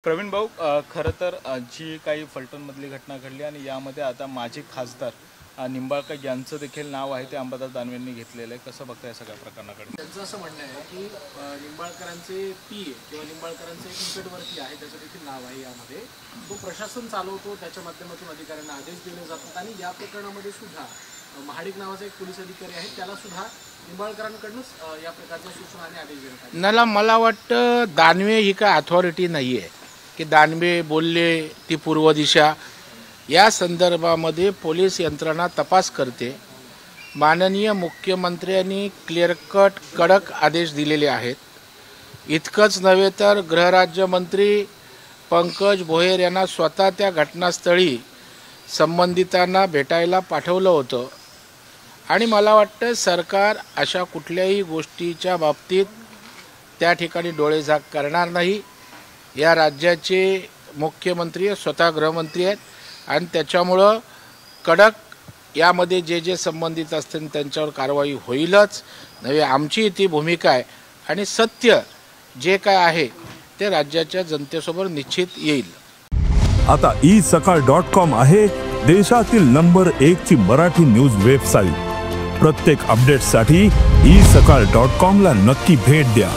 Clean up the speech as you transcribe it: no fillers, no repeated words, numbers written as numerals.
प्रवीण भाऊ, खरं तर जी काही फलटणमधली घटना घडली आणि यामध्ये आता माजी खासदार निंबाळकर यांचं देखील नाव आहे ते अंबादास दानवेंनी घेतलेलं आहे. कसं बघताय सगळ्या प्रकरणाकडे? त्यांचं असं म्हणणं आहे की निंबाळकरांचे पीए किंवा निंबाळकरांचे एक निकटवर्ती आहे, त्याचं देखील नाव आहे यामध्ये. तो प्रशासन चालवतो, त्याच्या माध्यमातून अधिकाऱ्यांना आदेश दिले जातात आणि या प्रकरणामध्ये सुद्धा महाडिक नावाचा एक पोलीस अधिकारी आहे, त्याला सुद्धा निंबाळकरांकडूनच या प्रकारच्या सूचना आणि आदेश देण्यात आले. मला वाटतं दानवे ही काय अथॉरिटी नाही आहे की दानवे बोलले ती पूर्व दिशा. या संदर्भामध्ये पोलीस यंत्रणा तपास करते. माननीय मुख्यमंत्र्यांनी क्लिअर कट कडक आदेश दिलेले आहेत. इतकंच नव्हे तर गृहराज्यमंत्री पंकज भोयर यांना स्वतः त्या घटनास्थळी संबंधितांना भेटायला पाठवलं होतं. आणि मला वाटतं सरकार अशा कुठल्याही गोष्टीच्या बाबतीत त्या ठिकाणी डोळेझाक करणार नाही. या राज्याचे मुख्यमंत्री स्वतः गृहमंत्री आहेत आणि त्याच्यामुळं कडक यामध्ये जे जे संबंधित असतील त्यांच्यावर कारवाई होईलच. नव्हे आमची ती भूमिका आहे आणि सत्य जे काय आहे ते राज्याच्या जनतेसमोर निश्चित येईल. आता isakal.com आहे देशातील नंबर 1 ची मराठी न्यूज वेबसाईट. प्रत्येक अपडेटसाठी isakal.com ला नक्की भेट द्या.